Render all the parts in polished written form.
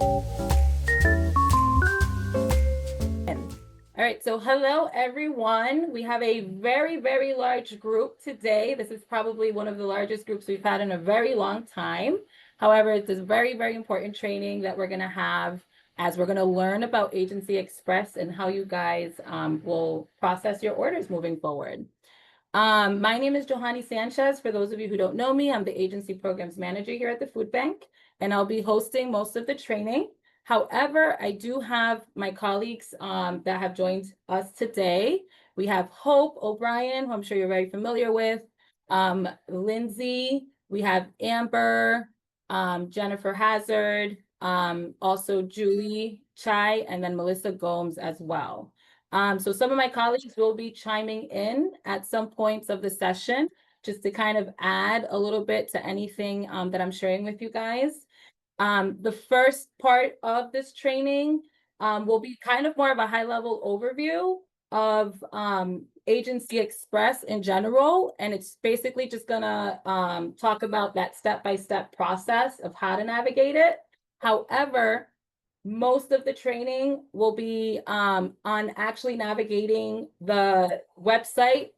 All right, so hello everyone. We have a very, very large group today. This is probably one of the largest groups we've had in a very long time. However, it's a very, very important training that we're going to have as we're going to learn about Agency Express and how you guys will process your orders moving forward. My name is Johanny Sanchez. For those of you who don't know me, I'm the Agency Programs Manager here at the Food Bank, and I'll be hosting most of the training. However, I do have my colleagues that have joined us today. We have Hope O'Brien, who I'm sure you're very familiar with, Lindsay, we have Amber, Jennifer Hazard, also Julie Chai, and then Melissa Gomes as well. So some of my colleagues will be chiming in at some points of the session, just to kind of add a little bit to anything that I'm sharing with you guys. The first part of this training will be kind of more of a high-level overview of Agency Express in general, and it's basically just gonna talk about that step-by-step process of how to navigate it. However, most of the training will be on actually navigating the website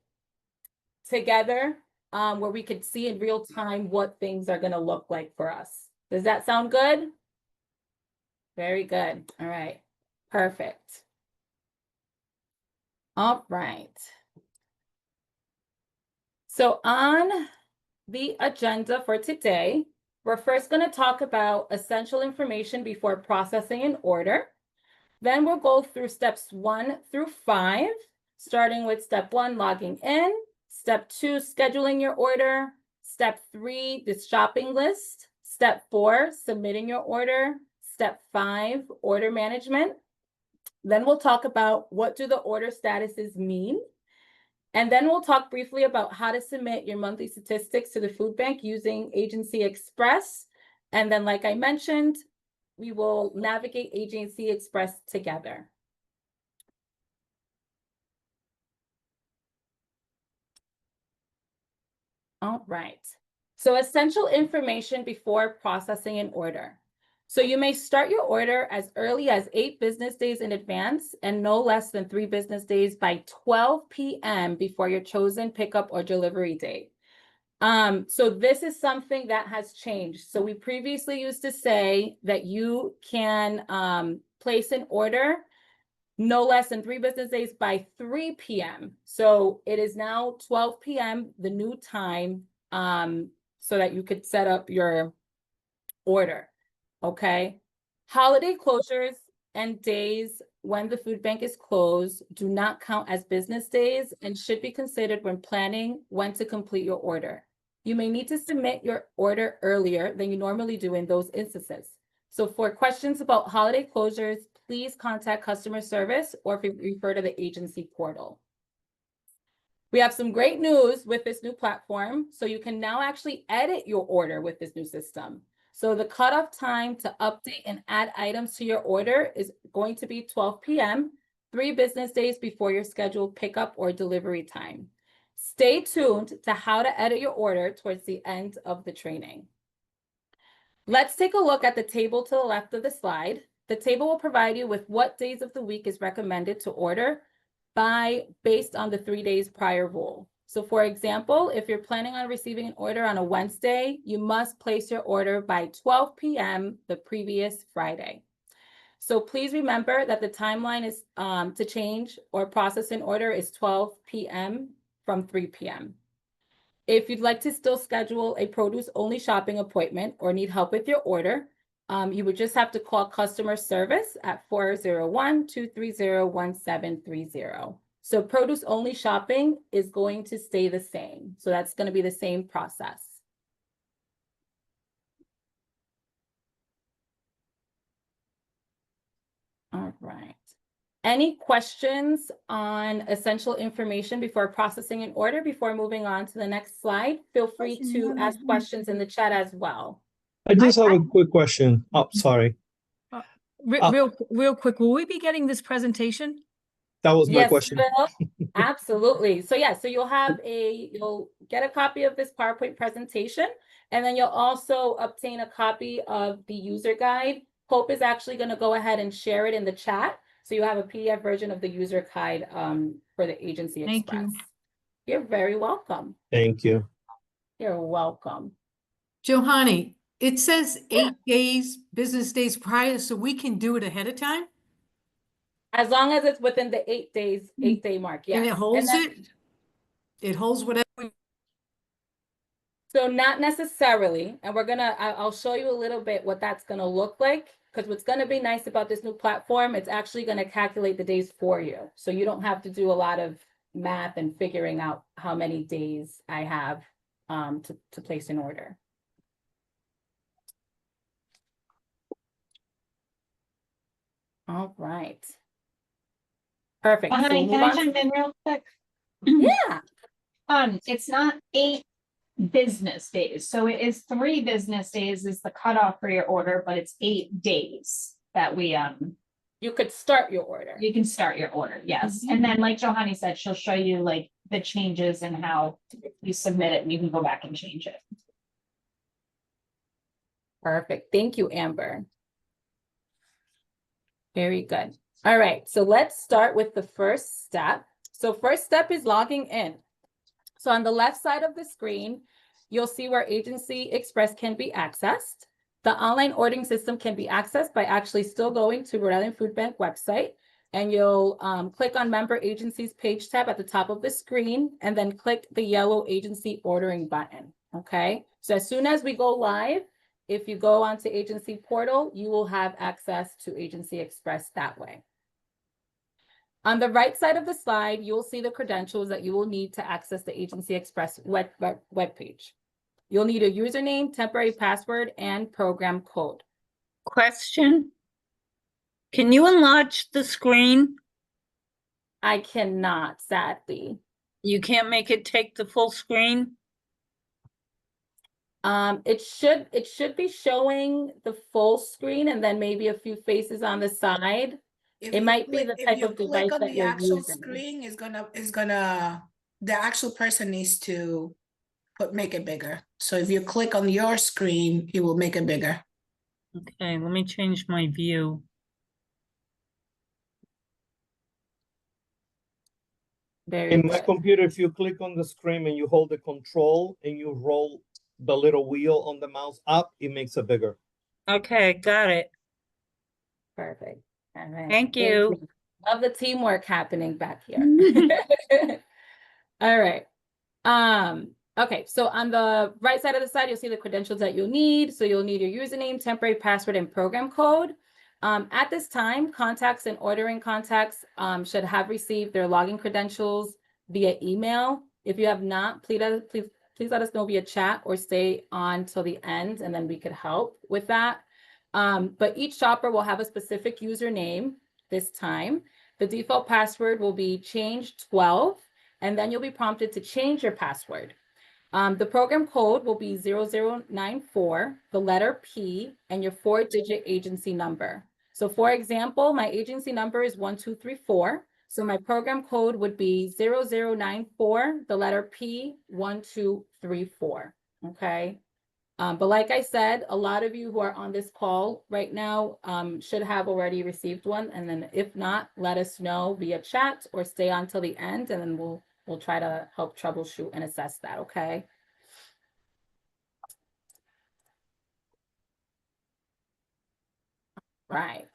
together, where we could see in real time what things are gonna look like for us. Does that sound good? Very good. All right. Perfect. All right. So on the agenda for today, we're first going to talk about essential information before processing an order. Then we'll go through steps 1 through 5, starting with step 1, logging in, step 2, scheduling your order, step 3, the shopping list, step 4, submitting your order, step 5, order management. Then we'll talk about what do the order statuses mean. And then we'll talk briefly about how to submit your monthly statistics to the food bank using Agency Express. And then, like I mentioned, we will navigate Agency Express together. All right. So essential information before processing an order. So you may start your order as early as 8 business days in advance and no less than 3 business days by 12 p.m. before your chosen pickup or delivery date. So this is something that has changed. So we previously used to say that you can place an order no less than 3 business days by 3 p.m. So it is now 12 p.m., the new time, so that you could set up your order. Okay. Holiday closures and days when the food bank is closed do not count as business days and should be considered when planning when to complete your order. You may need to submit your order earlier than you normally do in those instances. So for questions about holiday closures, please contact customer service or refer to the agency portal. We have some great news with this new platform. So you can now actually edit your order with this new system. So the cutoff time to update and add items to your order is going to be 12 p.m., 3 business days before your scheduled pickup or delivery time. Stay tuned to how to edit your order towards the end of the training. Let's take a look at the table to the left of the slide. The table will provide you with what days of the week is recommended to order based on the 3 days prior rule. So for example, if you're planning on receiving an order on a Wednesday, you must place your order by 12 p.m. the previous Friday. So please remember that the timeline is to change or process an order is 12 p.m. from 3 p.m. If you'd like to still schedule a produce only shopping appointment or need help with your order, you would just have to call customer service at 401-230-1730. So produce only shopping is going to stay the same. So that's going to be the same process. All right. Any questions on essential information before processing an order before moving on to the next slide? Feel free to ask questions in the chat as well. I just have a quick question. Oh, sorry. Real quick, will we be getting this presentation? That was my question. Absolutely. So yeah, so you'll get a copy of this PowerPoint presentation, and then you'll also obtain a copy of the user guide Hope is actually going to go ahead and share it in the chat. So you have a PDF version of the user guide for the Agency Thank Express. you. You're very welcome. Thank you. You're welcome. Johanny, it says 8 days, business days prior, so we can do it ahead of time? As long as it's within the 8-day mark, yes. And it holds then- it? It holds whatever. So not necessarily, and I'll show you a little bit what that's gonna look like, because what's gonna be nice about this new platform, it's actually gonna calculate the days for you. So you don't have to do a lot of math and figuring out how many days I have to place an order. All right. Perfect. So Can move I on. jump in real quick? Yeah. It's not 8 business days, so it is 3 business days is the cutoff for your order, but it's 8 days that we You could start your order. you can start your order, yes. And then like Johanny said, she'll show you like the changes and how you submit it and you can go back and change it. Perfect. Thank you, Amber. Very good. All right, so let's start with the first step. So first step is logging in. So on the left side of the screen, you'll see where Agency Express can be accessed. The online ordering system can be accessed by actually still going to Rhode Island Food Bank website, and you'll click on Member Agencies page tab at the top of the screen, and then click the yellow Agency Ordering button, okay? So as soon as we go live, if you go onto Agency Portal, you will have access to Agency Express that way. On the right side of the slide, you will see the credentials that you will need to access the Agency Express web page. You'll need a username, temporary password, and program code. Question. Can you enlarge the screen? I cannot, sadly. You can't make it take the full screen? It should be showing the full screen and then maybe a few faces on the side. It might be the type of device that the you're actual using. screen is gonna the actual person needs to make it bigger. So if you click on your screen, it will make it bigger. Okay, let me change my view. Very In my good. computer, if you click on the screen and you hold the control and you roll the little wheel on the mouse up, it makes it bigger. Okay, got it. Perfect. All right. Thank you. Love the teamwork happening back here. All right. Okay, so on the right side of the slide, you'll see the credentials that you'll need. So you'll need your username, temporary password, and program code. At this time, contacts and ordering contacts should have received their login credentials via email. If you have not, please let us know via chat or stay on till the end, and then we could help with that. But each shopper will have a specific username this time. The default password will be change12, and then you'll be prompted to change your password. The program code will be 0094, the letter P, and your 4-digit agency number. So for example, my agency number is 1234. So my program code would be 0094, the letter P, 1234, okay? But like I said, a lot of you who are on this call right now should have already received one. And then if not, let us know via chat or stay on till the end, and then we'll try to help troubleshoot and assess that, okay? Right.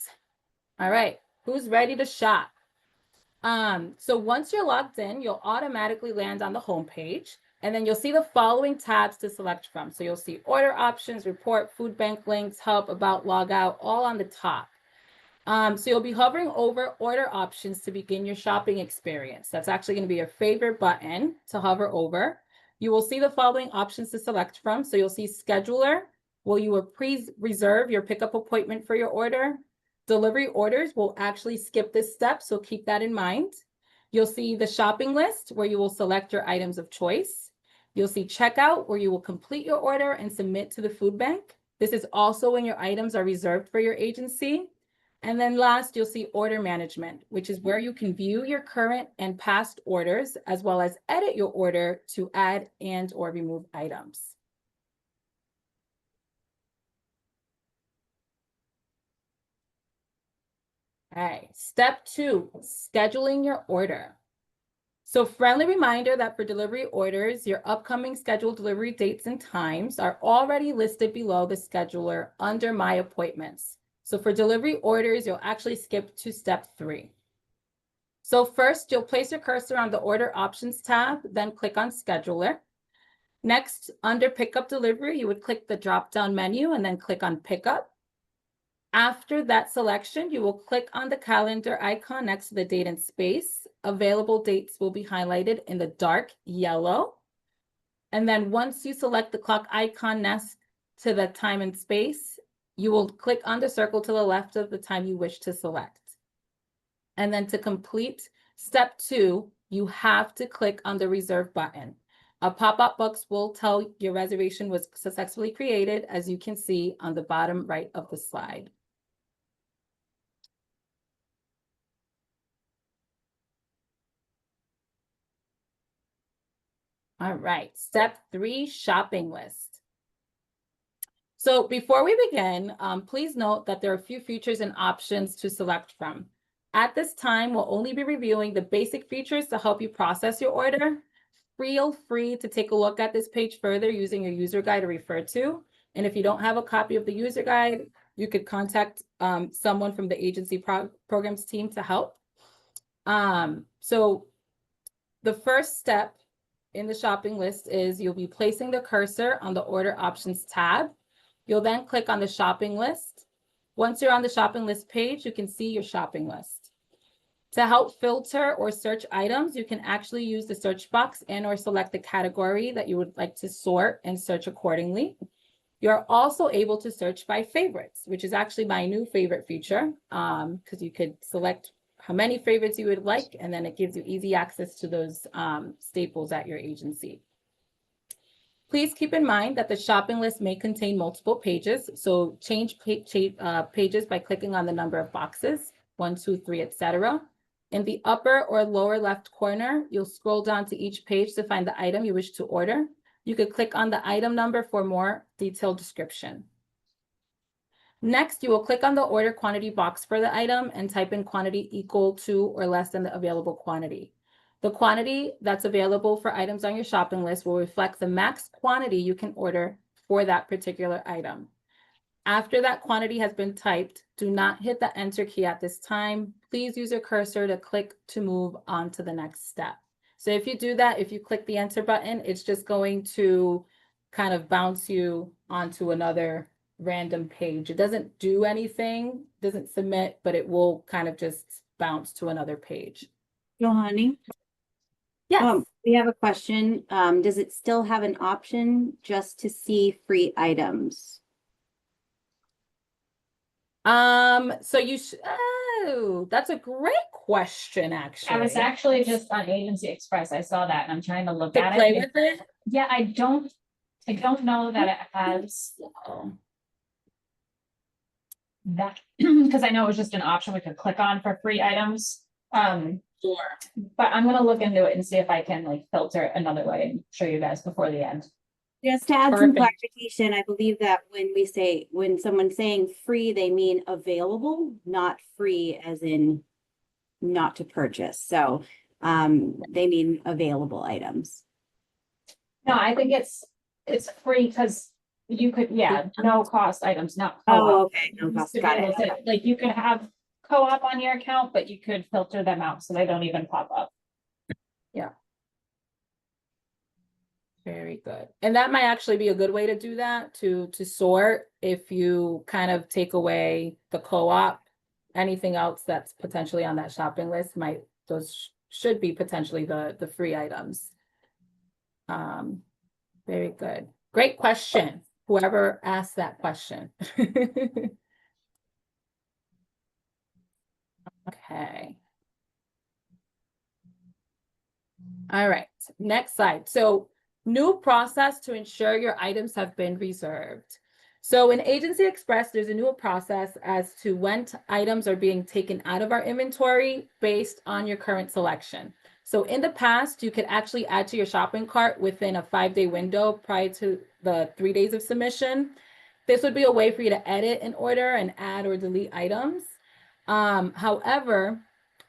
All right. Who's ready to shop? So once you're logged in, you'll automatically land on the home page, and then you'll see the following tabs to select from. So you'll see order options, report, food bank links, help, about, log out, all on the top. So you'll be hovering over order options to begin your shopping experience. That's actually going to be your favorite button to hover over. You will see the following options to select from. So you'll see scheduler. Will you reserve your pickup appointment for your order? Delivery orders will actually skip this step, so keep that in mind. You'll see the shopping list where you will select your items of choice. You'll see checkout where you will complete your order and submit to the food bank. This is also when your items are reserved for your agency. And then last, you'll see order management, which is where you can view your current and past orders, as well as edit your order to add and or remove items. Okay, step 2, scheduling your order. So friendly reminder that for delivery orders, your upcoming scheduled delivery dates and times are already listed below the scheduler under My Appointments. So for delivery orders, you'll actually skip to step 3. So first, you'll place your cursor on the Order Options tab, then click on Scheduler. Next, under Pickup Delivery, you would click the drop-down menu and then click on Pickup. After that selection, you will click on the calendar icon next to the date and space. Available dates will be highlighted in the dark yellow. And then once you select the clock icon next to the time and space, you will click on the circle to the left of the time you wish to select. And then to complete step 2, you have to click on the reserve button. A pop-up box will tell your reservation was successfully created, as you can see on the bottom right of the slide. All right, step 3, shopping list. So before we begin, please note that there are a few features and options to select from. At this time, we'll only be reviewing the basic features to help you process your order. Feel free to take a look at this page further using your user guide to refer to. And if you don't have a copy of the user guide, you could contact someone from the agency programs team to help. So the first step in the shopping list is you'll be placing the cursor on the Order Options tab. You'll then click on the shopping list. Once you're on the shopping list page, you can see your shopping list. To help filter or search items, you can actually use the search box and/or select the category that you would like to sort and search accordingly. You're also able to search by favorites, which is actually my new favorite feature, because you could select how many favorites you would like, and then it gives you easy access to those staples at your agency. Please keep in mind that the shopping list may contain multiple pages, so change pages by clicking on the number of boxes, 1, 2, 3, etc. In the upper or lower left corner, you'll scroll down to each page to find the item you wish to order. You could click on the item number for more detailed description. Next, you will click on the order quantity box for the item and type in quantity equal to or less than the available quantity. The quantity that's available for items on your shopping list will reflect the max quantity you can order for that particular item. After that quantity has been typed, do not hit the enter key at this time. Please use your cursor to click to move on to the next step. So if you do that, if you click the enter button, it's just going to kind of bounce you onto another random page. It doesn't do anything, doesn't submit, but it will kind of just bounce to another page. Johanny, Yes. we have a question. Does it still have an option just to see free items? So you oh, that's a great question, actually. I was actually just on Agency Express. I saw that and I'm trying to look to at play it. with it. Yeah, I don't know that it has Oh. that, because I know it was just an option we could click on for free items. Sure. But I'm gonna look into it and see if I can like filter it another way and show you guys before the end. Just to add some Perfect. clarification, I believe that when someone's saying free, they mean available, not free as in not to purchase. So they mean available items. No, I think it's free because you could, no cost items, not Oh, co-op. okay. No Used cost. to be Got able it. to- Like you could have co-op on your account, but you could filter them out so they don't even pop up. Very good. And that might actually be a good way to do that, to sort if you kind of take away the co-op, anything else that's potentially on that shopping list those should be potentially the free items. Very good. Great question. Whoever asked that question. Okay. All right, next slide. So new process to ensure your items have been reserved. So in Agency Express, there's a new process as to when items are being taken out of our inventory based on your current selection. So in the past, you could actually add to your shopping cart within a 5-day window prior to the 3 days of submission. This would be a way for you to edit an order and add or delete items. However,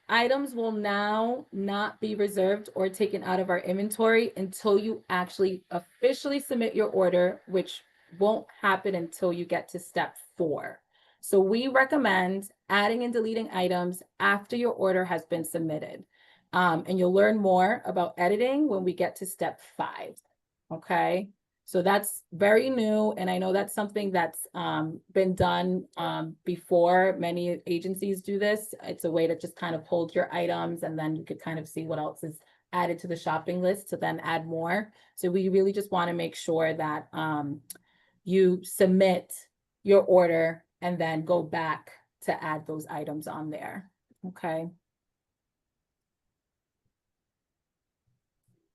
items will now not be reserved or taken out of our inventory until you actually officially submit your order, which won't happen until you get to step 4. So we recommend adding and deleting items after your order has been submitted. And you'll learn more about editing when we get to step 5. Okay. So that's very new, and I know that's something that's been done before. Many agencies do this. It's a way to just kind of hold your items, and then you could kind of see what else is added to the shopping list to then add more. So we really just want to make sure that you submit your order and then go back to add those items on there. Okay.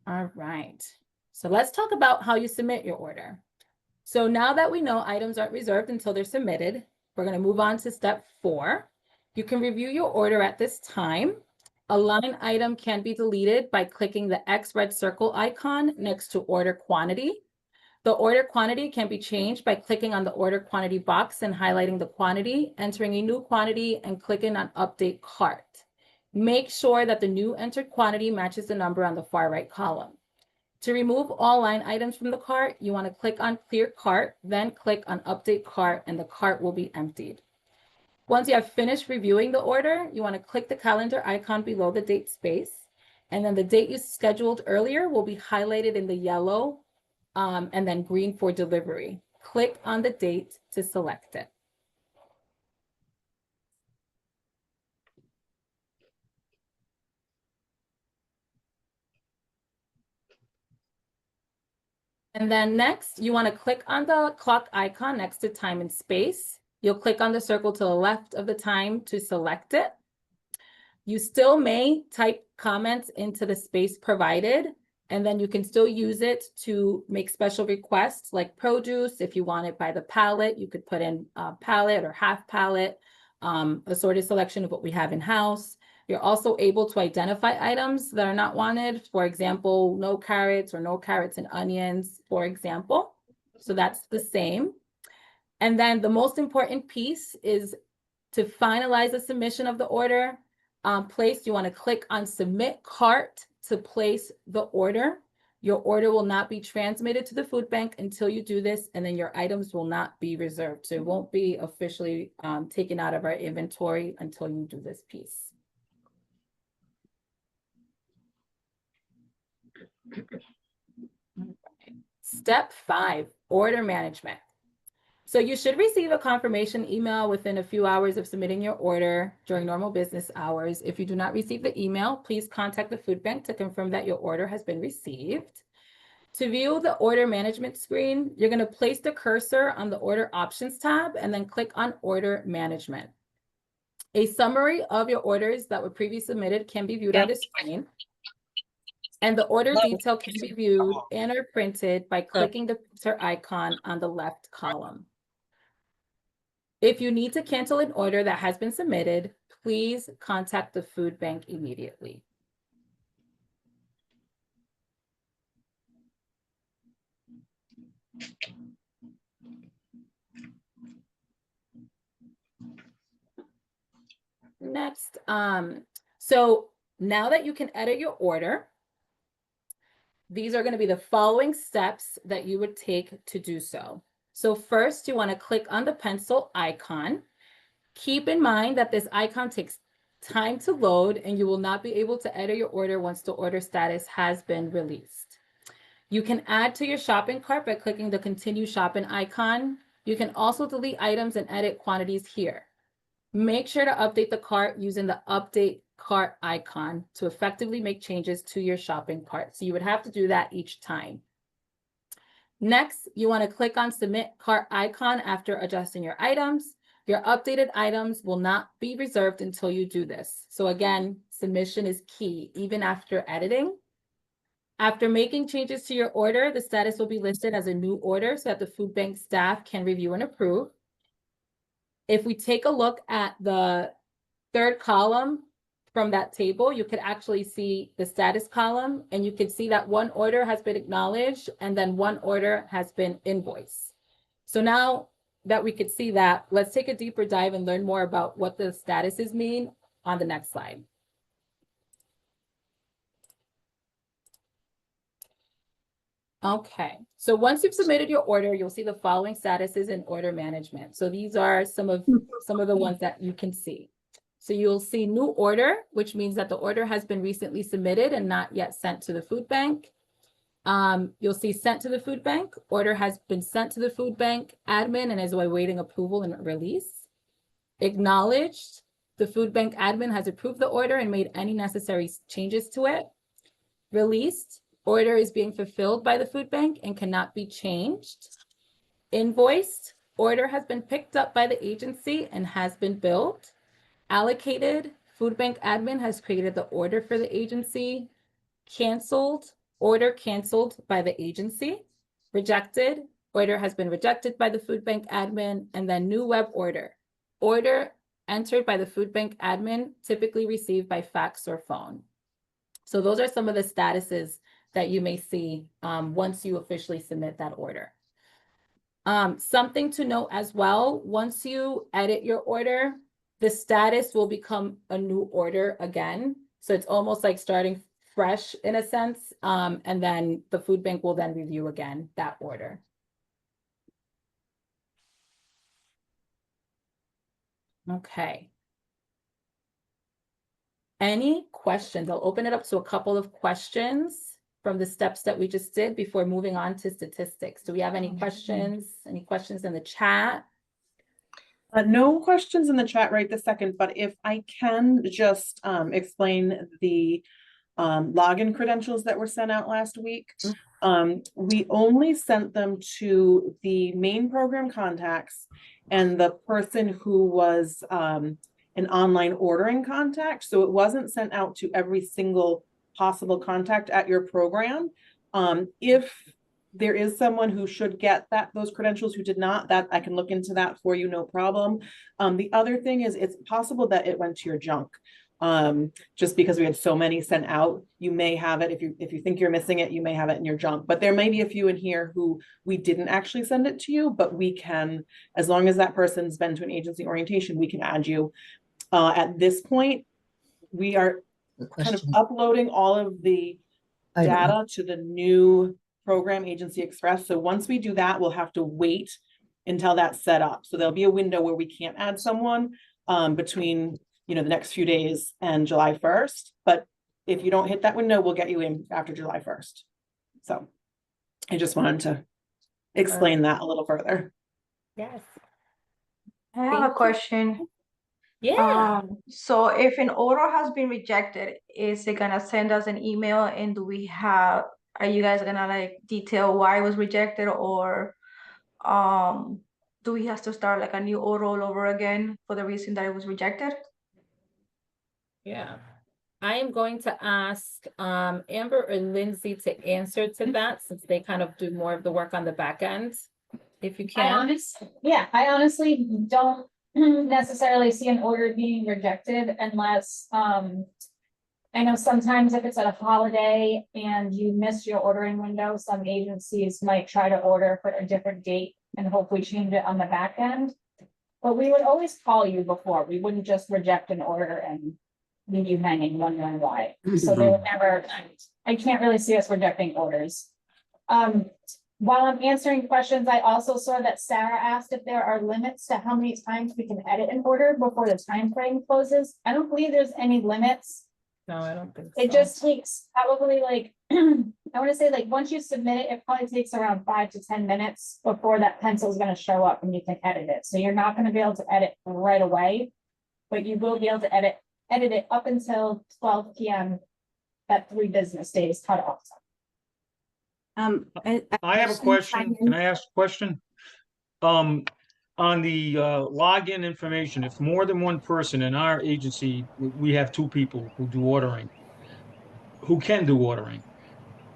All right. So let's talk about how you submit your order. So now that we know items aren't reserved until they're submitted, we're going to move on to step 4. You can review your order at this time. A line item can be deleted by clicking the X red circle icon next to order quantity. The order quantity can be changed by clicking on the order quantity box and highlighting the quantity, entering a new quantity, and clicking on update cart. Make sure that the new entered quantity matches the number on the far right column. To remove all line items from the cart, you want to click on Clear Cart, then click on Update Cart, and the cart will be emptied. Once you have finished reviewing the order, you want to click the calendar icon below the date space, and then the date you scheduled earlier will be highlighted in the yellow and then green for delivery. Click on the date to select it. And then next, you want to click on the clock icon next to time and space. You'll click on the circle to the left of the time to select it. You still may type comments into the space provided, and then you can still use it to make special requests like produce. If you want it by the pallet, you could put in a pallet or half pallet, assorted selection of what we have in house. You're also able to identify items that are not wanted. For example, no carrots or no carrots and onions, for example. So that's the same. And then the most important piece is to finalize the submission of the order. You want to click on Submit Cart to place the order. Your order will not be transmitted to the food bank until you do this, and then your items will not be reserved. So it won't be officially taken out of our inventory until you do this piece. Step 5, order management. So you should receive a confirmation email within a few hours of submitting your order during normal business hours. If you do not receive the email, please contact the food bank to confirm that your order has been received. To view the order management screen, you're going to place the cursor on the order options tab and then click on order management. A summary of your orders that were previously submitted can be viewed on the screen. And the order detail can be viewed and or printed by clicking the printer icon on the left column. If you need to cancel an order that has been submitted, please contact the food bank immediately. Next, so now that you can edit your order, these are going to be the following steps that you would take to do so. So first, you want to click on the pencil icon. Keep in mind that this icon takes time to load, and you will not be able to edit your order once the order status has been released. You can add to your shopping cart by clicking the Continue Shopping icon. You can also delete items and edit quantities here. Make sure to update the cart using the Update Cart icon to effectively make changes to your shopping cart. So you would have to do that each time. Next, you want to click on Submit Cart icon after adjusting your items. Your updated items will not be reserved until you do this. So again, submission is key, even after editing. After making changes to your order, the status will be listed as a new order so that the food bank staff can review and approve. If we take a look at the third column from that table, you could actually see the status column, and you can see that one order has been acknowledged and then one order has been invoiced. So now that we could see that, let's take a deeper dive and learn more about what the statuses mean on the next slide. Okay, so once you've submitted your order, you'll see the following statuses in order management. So these are some of the ones that you can see. So you'll see new order, which means that the order has been recently submitted and not yet sent to the food bank. You'll see sent to the food bank, order has been sent to the food bank admin and is awaiting approval and release. Acknowledged, the food bank admin has approved the order and made any necessary changes to it. Released, order is being fulfilled by the food bank and cannot be changed. Invoiced, order has been picked up by the agency and has been billed. Allocated, food bank admin has created the order for the agency. Canceled, order canceled by the agency. Rejected, order has been rejected by the food bank admin. And then new web order, order entered by the food bank admin, typically received by fax or phone. So those are some of the statuses that you may see once you officially submit that order. Something to note as well, once you edit your order, the status will become a new order again. So it's almost like starting fresh in a sense. And then the food bank will then review again that order. Okay. Any questions? I'll open it up to a couple of questions from the steps that we just did before moving on to statistics. Do we have any questions? Any questions in the chat? No questions in the chat right this second, but if I can just explain the login credentials that were sent out last week. We only sent them to the main program contacts and the person who was an online ordering contact. So it wasn't sent out to every single possible contact at your program. If there is someone who should get those credentials who did not, that I can look into that for you, no problem. The other thing is it's possible that it went to your junk. Just because we had so many sent out, you may have it. If you think you're missing it, you may have it in your junk, but there may be a few in here who we didn't actually send it to you, but we can, as long as that person's been to an agency orientation, we can add you. At this point, we are kind of uploading all of the data to the new program Agency Express. So once we do that, we'll have to wait until that's set up. So there'll be a window where we can't add someone between the next few days and July 1st. But if you don't hit that window, we'll get you in after July 1st. So I just wanted to explain that a little further. Yes. I have a question. Yeah. So if an order has been rejected, is it gonna send us an email, and are you guys gonna like detail why it was rejected, or do we have to start like a new order all over again for the reason that it was rejected? Yeah. I am going to ask Amber or Lindsay to answer to that, since they kind of do more of the work on the back end, if you I can. honestly don't necessarily see an order being rejected unless, I know sometimes if it's at a holiday and you miss your ordering window, some agencies might try to order for a different date and hopefully change it on the back end. But we would always call you before. We wouldn't just reject an order and leave you hanging wondering why. So they would never, I can't really see us rejecting orders. While I'm answering questions, I also saw that Sarah asked if there are limits to how many times we can edit an order before the time frame closes. I don't believe there's any limits. No, I don't think so. It just takes probably like, I want to say like once you submit it, it probably takes around 5 to 10 minutes before that pencil is going to show up and you can edit it. So you're not going to be able to edit right away, but you will be able to edit it up until 12 p.m. that 3 business days cut off. I have a question. Can I ask a question? On the login information, if more than one person in our agency, we have 2 people who do ordering, who can do ordering,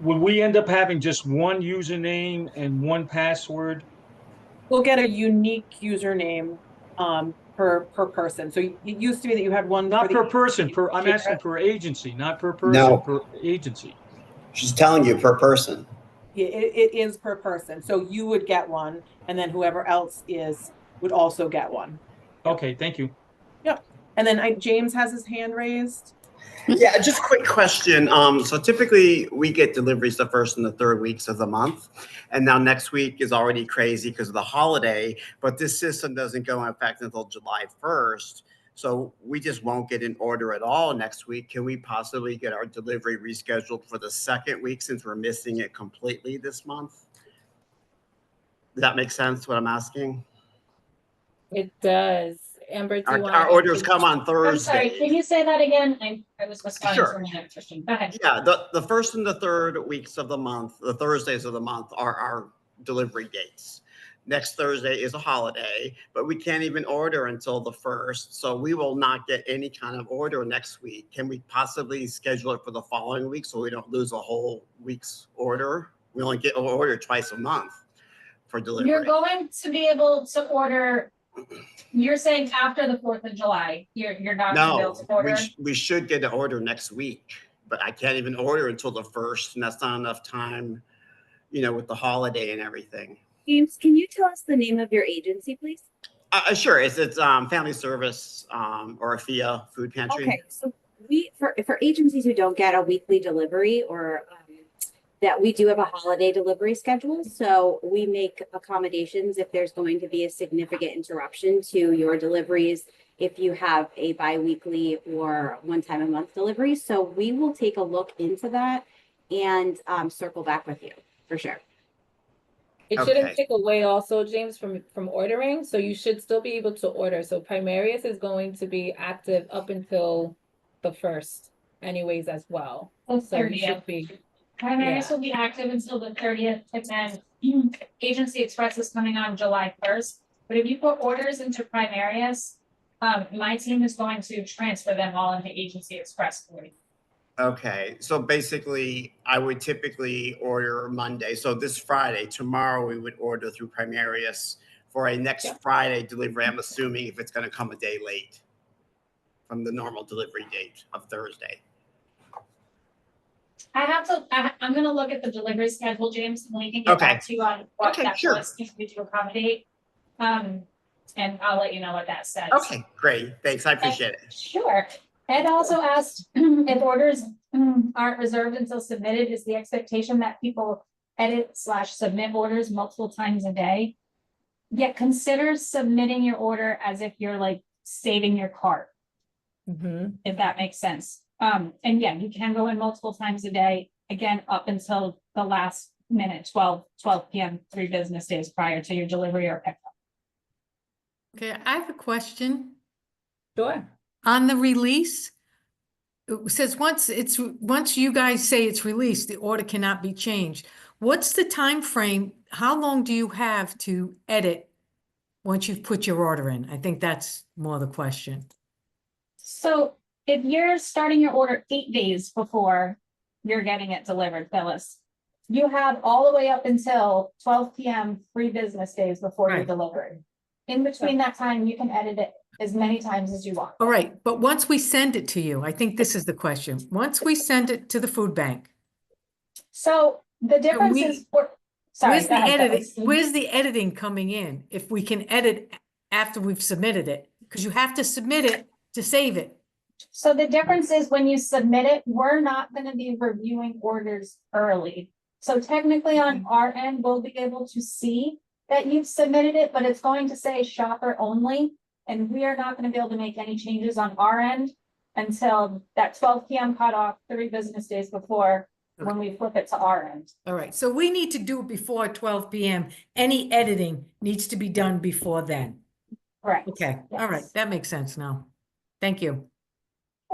would we end up having just one username and one password? We'll get a unique username per person. So it used to be that you had one. Not per person, I'm asking per agency, not per person, No. per agency. She's telling you per person. Yeah, it is per person. So you would get one, and then whoever else is would also get one. Okay, thank you. Yep. And then James has his hand raised. Yeah, just a quick question. So typically we get deliveries the first and the third weeks of the month. And now next week is already crazy because of the holiday, but this system doesn't go in effect until July 1st. So we just won't get an order at all next week. Can we possibly get our delivery rescheduled for the second week since we're missing it completely this month? Does that make sense what I'm asking? It does. Amber, do you want? Our orders come on I'm Thursday. sorry, can you say that again? I was responding Sure. to an electrician. Go ahead. Yeah, the first and the third weeks of the month, the Thursdays of the month are our delivery dates. Next Thursday is a holiday, but we can't even order until the 1st. So we will not get any kind of order next week. Can we possibly schedule it for the following week so we don't lose a whole week's order? We only get an order twice a month for delivery. You're going to be able to order, you're saying after the 4th of July, you're not gonna be able No, to order? we should get an order next week, but I can't even order until the 1st, and that's not enough time, you know, with the holiday and everything. James, can you tell us the name of your agency, please? Sure, it's Family Service or FIA Food Pantry. Okay, so for agencies who don't get a weekly delivery or that we do have a holiday delivery schedule, so we make accommodations if there's going to be a significant interruption to your deliveries if you have a bi-weekly or one time a month delivery. So we will take a look into that and circle back with you for sure. It shouldn't take away also, James, from ordering. So you should still be able to order. So Primarius is going to be active up until the 1st anyways as well. The So you 30th. should be. Primarius will be active until the 30th, and then Agency Express is coming on July 1st. But if you put orders into Primarius, my team is going to transfer them all into Agency Express for you. Okay, so basically, I would typically order Monday. So this Friday, tomorrow, we would order through Primarius for a next Friday delivery. I'm assuming if it's going to come a day late from the normal delivery date of Thursday. I'm gonna look at the delivery schedule, James, and we can get back to you on what that was to accommodate. And I'll let you know what that says. Okay, great. Thanks. I appreciate it. Sure. Ed also asked if orders aren't reserved until submitted, is the expectation that people edit/submit orders multiple times a day? Yet consider submitting your order as if you're like saving your cart, if that makes sense. And yeah, you can go in multiple times a day, again, up until the last minute, 12 p.m., 3 business days prior to your delivery or pickup. Okay, I have a question. Sure. On the release, it says once you guys say it's released, the order cannot be changed. What's the time frame? How long do you have to edit once you've put your order in? I think that's more the question. So if you're starting your order 8 days before you're getting it delivered, Phyllis, you have all the way up until 12 p.m. 3 business days before you're delivered. In between that time, you can edit it as many times as you want. All right, but once we send it to you, I think this is the question. Once we send it to the food bank. So the difference is, sorry, where's the editing coming in? If we can edit after we've submitted it, because you have to submit it to save it. So the difference is when you submit it, we're not going to be reviewing orders early. So technically on our end, we'll be able to see that you've submitted it, but it's going to say shopper only. And we are not going to be able to make any changes on our end until that 12 p.m. cutoff 3 business days before when we flip it to our end. All right, so we need to do it before 12 p.m. Any editing needs to be done before then. Correct. Okay, all right, that makes sense now. Thank you.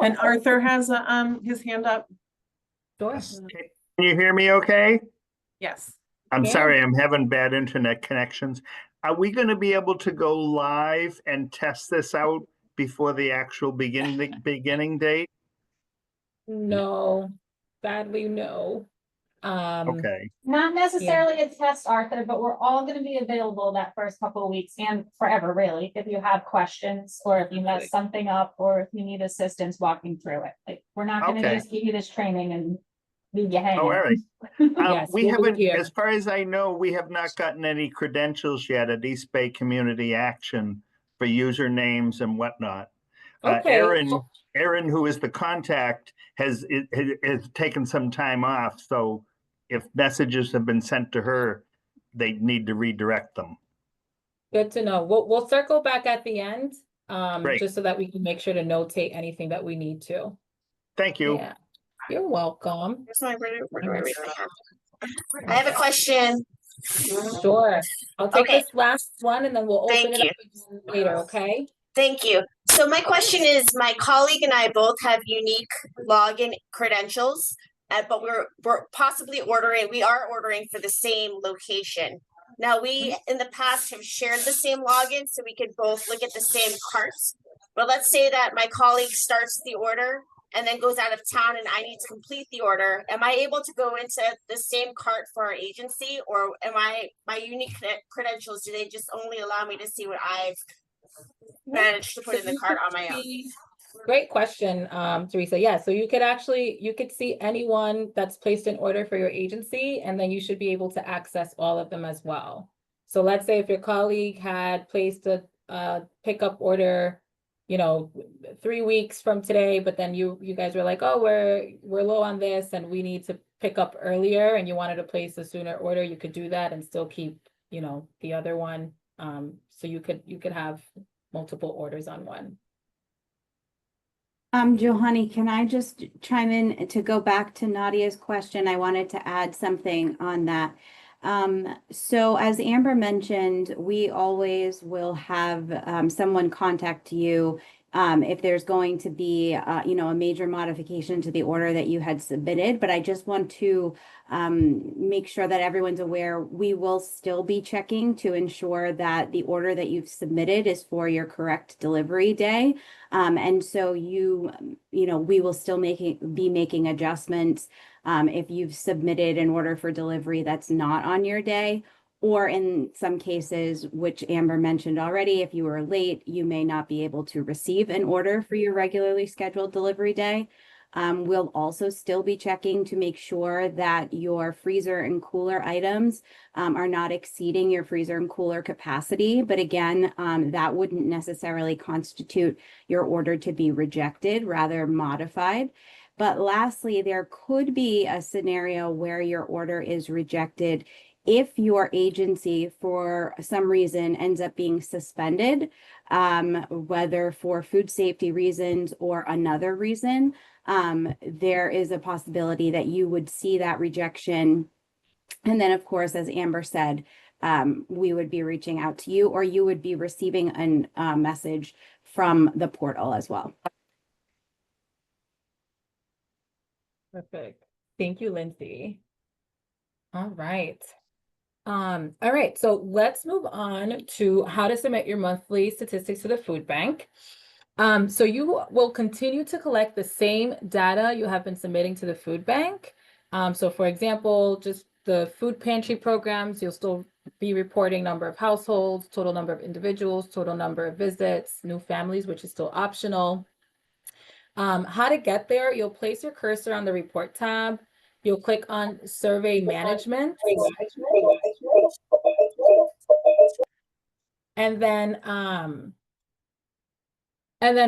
And Arthur has his hand up. Sure. Can you hear me okay? Yes. I'm sorry, I'm having bad internet connections. Are we going to be able to go live and test this out before the actual beginning date? No, sadly, no. Okay. Not necessarily a test, Arthur, but we're all going to be available that first couple of weeks and forever, really, if you have questions or if you mess something up or if you need assistance walking through it. Like, we're not going to just give you this training and leave you hanging. Oh, all right. Yes, We we'll do it haven't, here. as far as I know, we have not gotten any credentials yet at East Bay Community Action for usernames and whatnot. Okay. Erin, who is the contact, has taken some time off. So if messages have been sent to her, they need to redirect them. Good to know. We'll circle back at the end, Great. just so that we can make sure to notate anything that we need to. Thank you. Yeah, you're welcome. I have a question. Sure. I'll take Okay. this last one and then we'll open Thank it up again later, okay? Thank you. So my question is, my colleague and I both have unique login credentials, but we're possibly we are ordering for the same location. Now, we in the past have shared the same login so we could both look at the same carts. But let's say that my colleague starts the order and then goes out of town and I need to complete the order. Am I able to go into the same cart for our agency, or my unique credentials, do they just only allow me to see what I've managed to put in the cart on my own? Great question, Teresa. Yeah, so you could see anyone that's placed an order for your agency, and then you should be able to access all of them as well. So let's say if your colleague had placed a pickup order, 3 weeks from today, but then you guys were like, oh, we're low on this and we need to pick up earlier, and you wanted to place a sooner order, you could do that and still keep, the other one. So you could have multiple orders on one. Johanny, can I just chime in to go back to Nadia's question? I wanted to add something on that. So as Amber mentioned, we always will have someone contact you if there's going to be, a major modification to the order that you had submitted. But I just want to make sure that everyone's aware, we will still be checking to ensure that the order that you've submitted is for your correct delivery day. And so we will still be making adjustments if you've submitted an order for delivery that's not on your day. Or in some cases, which Amber mentioned already, if you were late, you may not be able to receive an order for your regularly scheduled delivery day. We'll also still be checking to make sure that your freezer and cooler items are not exceeding your freezer and cooler capacity. But again, that wouldn't necessarily constitute your order to be rejected, rather modified. But lastly, there could be a scenario where your order is rejected if your agency, for some reason, ends up being suspended, whether for food safety reasons or another reason, there is a possibility that you would see that rejection. And then, of course, as Amber said, we would be reaching out to you, or you would be receiving a message from the portal as well. Perfect. Thank you, Lindsay. All right. All right, so let's move on to how to submit your monthly statistics to the food bank. So you will continue to collect the same data you have been submitting to the food bank. So for example, just the food pantry programs, you'll still be reporting number of households, total number of individuals, total number of visits, new families, which is still optional. How to get there, you'll place your cursor on the report tab. You'll click on survey management. And then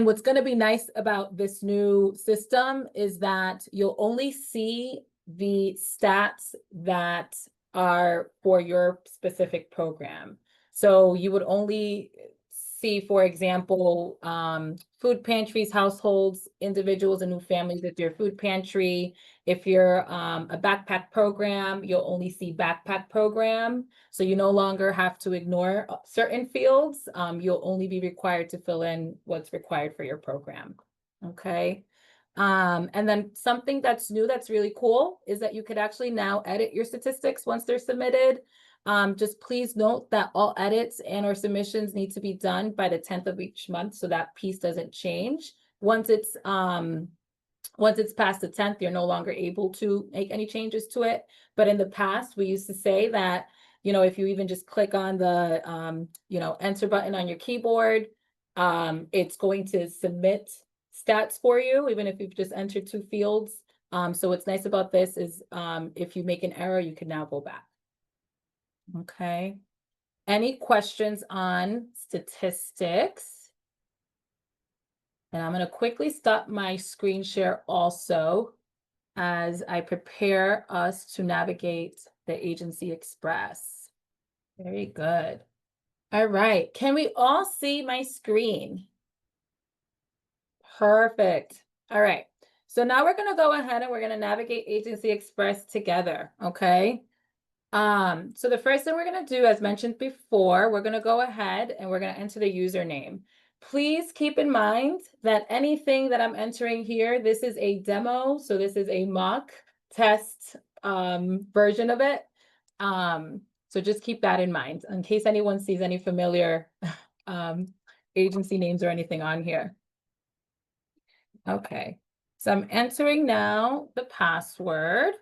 what's going to be nice about this new system is that you'll only see the stats that are for your specific program. So you would only see, for example, food pantries, households, individuals, and new families with your food pantry. If you're a backpack program, you'll only see backpack program. So you no longer have to ignore certain fields. You'll only be required to fill in what's required for your program. Okay. And then something that's new that's really cool is that you could actually now edit your statistics once they're submitted. Just please note that all edits and or submissions need to be done by the 10th of each month, so that piece doesn't change. Once it's past the 10th, you're no longer able to make any changes to it. But in the past, we used to say that, if you even just click on the, enter button on your keyboard, it's going to submit stats for you, even if you've just entered 2 fields. So what's nice about this is if you make an error, you can now go back. Okay. Any questions on statistics? And I'm going to quickly stop my screen share also as I prepare us to navigate the Agency Express. Very good. All right. Can we all see my screen? Perfect. All right. So now we're going to go ahead and we're going to navigate Agency Express together. Okay. So the first thing we're going to do, as mentioned before, we're going to go ahead and we're going to enter the username. Please keep in mind that anything that I'm entering here, this is a demo. So this is a mock test version of it. So just keep that in mind in case anyone sees any familiar agency names or anything on here. Okay, so I'm entering now the password.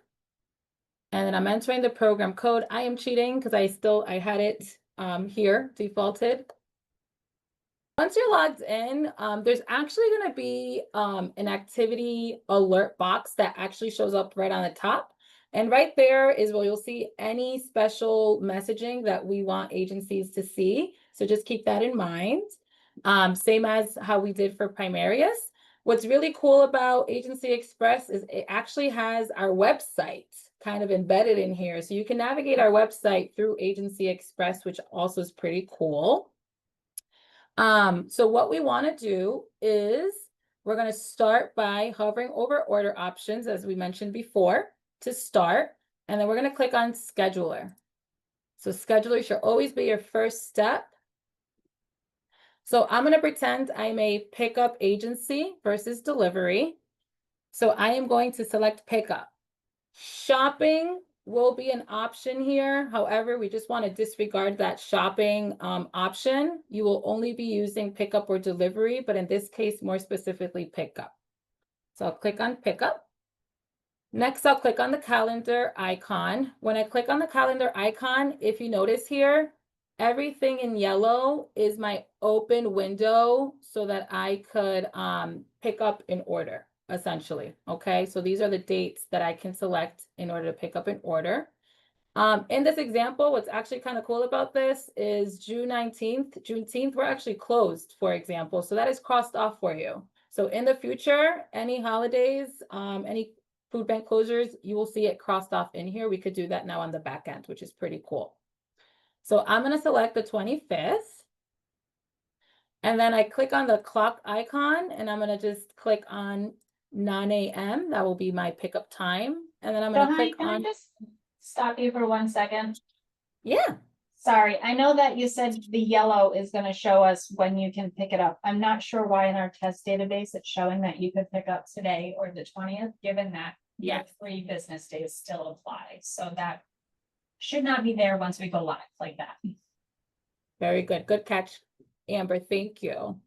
And then I'm entering the program code. I am cheating because I had it here defaulted. Once you're logged in, there's actually going to be an activity alert box that actually shows up right on the top. And right there is where you'll see any special messaging that we want agencies to see. So just keep that in mind. Same as how we did for Primarius. What's really cool about Agency Express is it actually has our website kind of embedded in here. So you can navigate our website through Agency Express, which also is pretty cool. So what we want to do is we're going to start by hovering over order options, as we mentioned before, to start. And then we're going to click on scheduler. So scheduler should always be your first step. So I'm going to pretend I'm a pickup agency versus delivery. So I am going to select pickup. Shopping will be an option here. However, we just want to disregard that shopping option. You will only be using pickup or delivery, but in this case, more specifically pickup. So I'll click on pickup. Next, I'll click on the calendar icon. When I click on the calendar icon, if you notice here, everything in yellow is my open window so that I could pick up an order, essentially. Okay, so these are the dates that I can select in order to pick up an order. In this example, what's actually kind of cool about this is June 19th, Juneteenth, we're actually closed, for example. So that is crossed off for you. So in the future, any holidays, any food bank closures, you will see it crossed off in here. We could do that now on the back end, which is pretty cool. So I'm going to select the 25th. And then I click on the clock icon and I'm going to just click on 9 a.m. That will be my pickup time. And then I'm going to click on. Can I just stop you for 1 second? Yeah. Sorry, I know that you said the yellow is going to show us when you can pick it up. I'm not sure why in our test database it's showing that you could pick up today or the 20th, given that your 3 business days still apply. So that should not be there once we go live like that. Very good. Good catch, Amber. Thank you.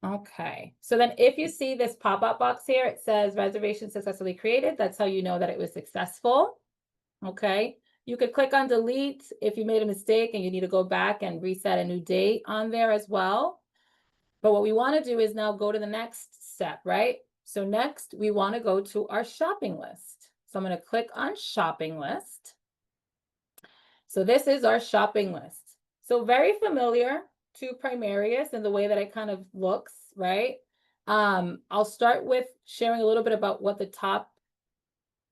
Okay. So then if you see this pop-up box here, it says reservation successfully created. That's how you know that it was successful. Okay. You could click on delete if you made a mistake and you need to go back and reset a new date on there as well. But what we want to do is now go to the next step, right? So next we want to go to our shopping list. So I'm going to click on shopping list. So this is our shopping list. So very familiar to Primarius and the way that it kind of looks, right? I'll start with sharing a little bit about what the top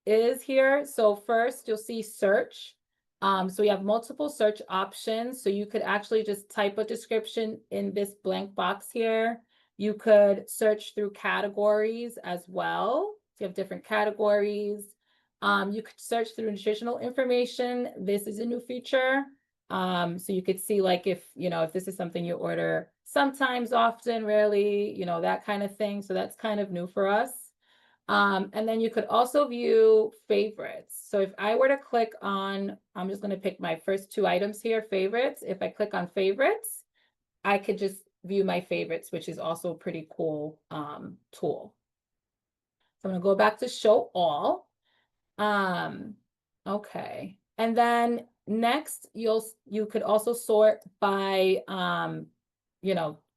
is here. So first you'll see search. So we have multiple search options. So you could actually just type a description in this blank box here. You could search through categories as well. So you have different categories. You could search through nutritional information. This is a new feature. So you could see like if this is something you order sometimes, often, rarely, that kind of thing. So that's kind of new for us. And then you could also view favorites. So if I were to click on, I'm just going to pick my first 2 items here, favorites. If I click on favorites, I could just view my favorites, which is also a pretty cool tool. So I'm going to go back to show all. Okay. And then next you could also sort by,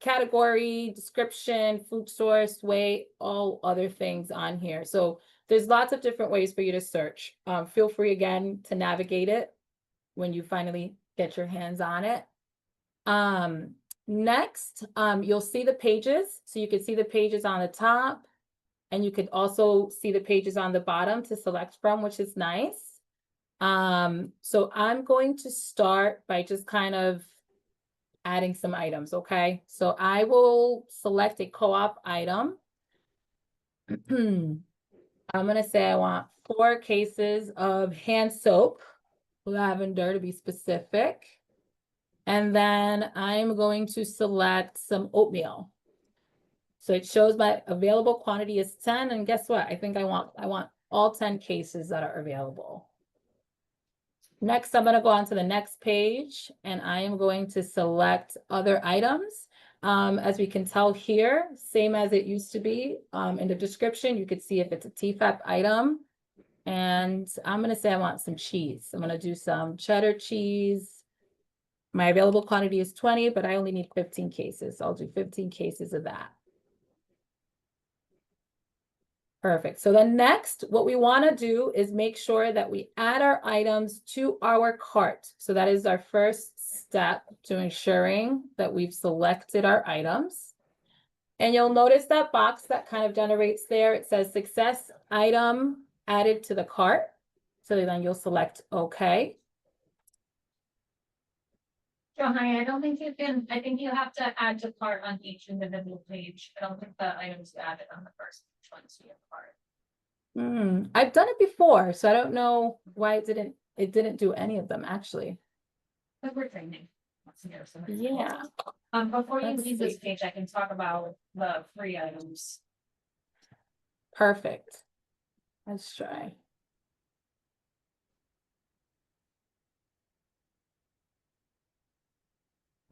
category, description, food source, weight, all other things on here. So there's lots of different ways for you to search. Feel free again to navigate it when you finally get your hands on it. Next, you'll see the pages. So you can see the pages on the top, and you could also see the pages on the bottom to select from, which is nice. So I'm going to start by just kind of adding some items, okay? So I will select a co-op item. I'm gonna say I want 4 cases of hand soap, lavender to be specific. And then I'm going to select some oatmeal. So it shows my available quantity is 10, and guess what? I think I want all 10 cases that are available. Next, I'm gonna go on to the next page, and I am going to select other items. As we can tell here, same as it used to be, in the description, you could see if it's a TFAP item. And I'm gonna say I want some cheese. I'm gonna do some cheddar cheese. My available quantity is 20, but I only need 15 cases. So I'll do 15 cases of that. Perfect. So then next, what we want to do is make sure that we add our items to our cart. So that is our first step to ensuring that we've selected our items. And you'll notice that box that kind of generates there. It says success item added to the cart. So then you'll select OK. Johanny, I don't think you can, I think you have to add to cart on each individual page. I don't think the items added on the first one to your cart. I've done it before, so I don't know why it didn't do any of them actually. But we're training. Yeah. Before you Let's leave this see. page, I can talk about the free items. Perfect. Let's try.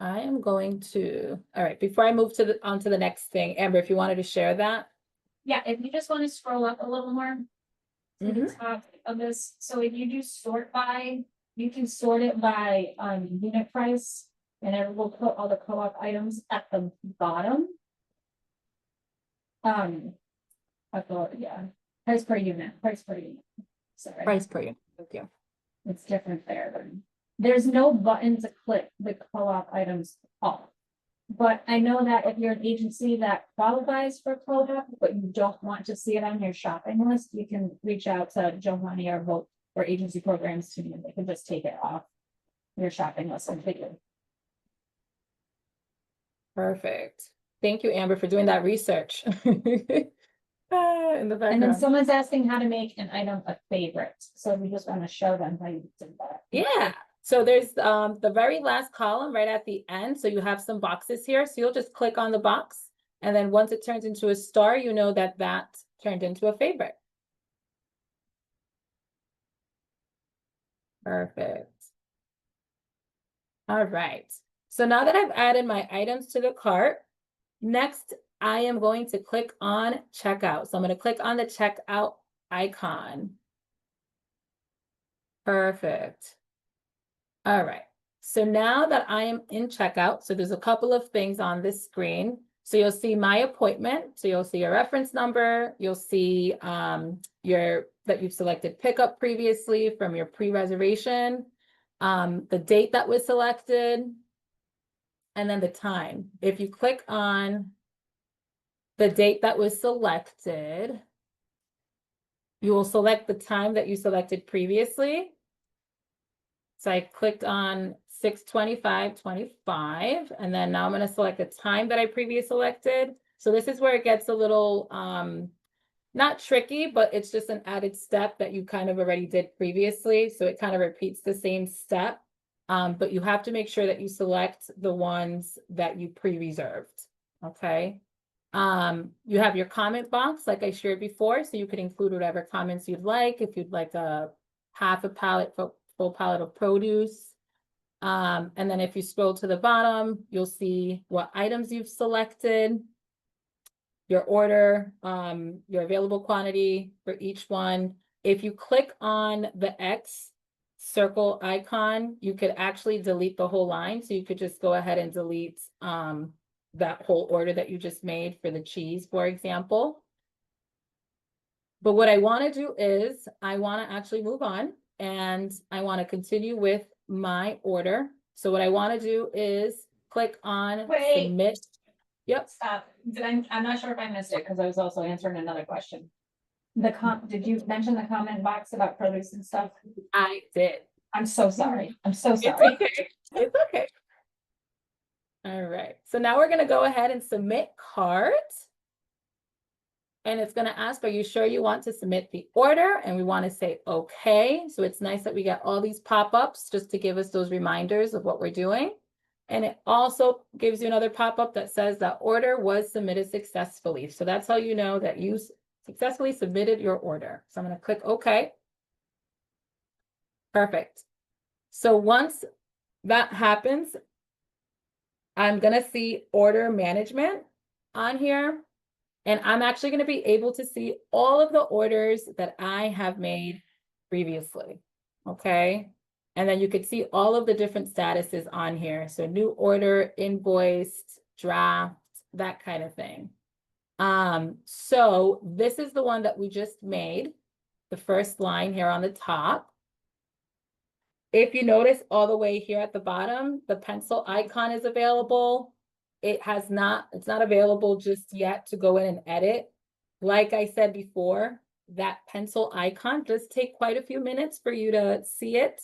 I am going to, all right, before I move to onto the next thing, Amber, if you wanted to share that. Yeah, if you just want to scroll up a little more to the Mhm. top of this, so if you do sort by, you can sort it by unit price, and it will put all the co-op items at the bottom. I thought, yeah, price per unit. Sorry. Price per unit. Thank you. It's different there. There's no button to click the co-op items off. But I know that if you're an agency that qualifies for co-op, but you don't want to see it on your shopping list, you can reach out to Johanny or Vote or agency programs to me, and they can just take it off your shopping list completely. Perfect. Thank you, Amber, for doing that research. In the And then background. someone's asking how to make an item a favorite. So we just want to show them how you did that. Yeah. So there's the very last column right at the end. So you have some boxes here. So you'll just click on the box. And then once it turns into a star, you know that that turned into a favorite. Perfect. All right. So now that I've added my items to the cart, next I am going to click on checkout. So I'm going to click on the checkout icon. Perfect. All right. So now that I am in checkout, so there's a couple of things on this screen. So you'll see my appointment. So you'll see your reference number. You'll see that you've selected pickup previously from your pre-reservation, the date that was selected, and then the time. If you click on the date that was selected, you will select the time that you selected previously. So I clicked on 6:25:25, and then now I'm going to select the time that I previously selected. So this is where it gets a little not tricky, but it's just an added step that you kind of already did previously. So it kind of repeats the same step, but you have to make sure that you select the ones that you pre-reserved. Okay. You have your comment box, like I shared before, so you could include whatever comments you'd like. If you'd like a half a pallet, full pallet of produce. And then if you scroll to the bottom, you'll see what items you've selected, your order, your available quantity for each one. If you click on the X circle icon, you could actually delete the whole line. So you could just go ahead and delete that whole order that you just made for the cheese, for example. But what I want to do is I want to actually move on and I want to continue with my order. So what I want to do is click on Wait. submit. Yep. Stop. I'm not sure if I missed it because I was also answering another question. Did you mention the comment box about produce and stuff? I did. I'm so sorry. I'm so It's sorry. okay. It's okay. All right. So now we're going to go ahead and submit cart. And it's going to ask, are you sure you want to submit the order? And we want to say, okay. So it's nice that we get all these pop-ups just to give us those reminders of what we're doing. And it also gives you another pop-up that says that order was submitted successfully. So that's how you know that you successfully submitted your order. So I'm going to click okay. Perfect. So once that happens, I'm going to see order management on here. And I'm actually going to be able to see all of the orders that I have made previously. Okay. And then you could see all of the different statuses on here. So new order, invoiced, draft, that kind of thing. So this is the one that we just made, the first line here on the top. If you notice all the way here at the bottom, the pencil icon is available. It's not available just yet to go in and edit. Like I said before, that pencil icon does take quite a few minutes for you to see it.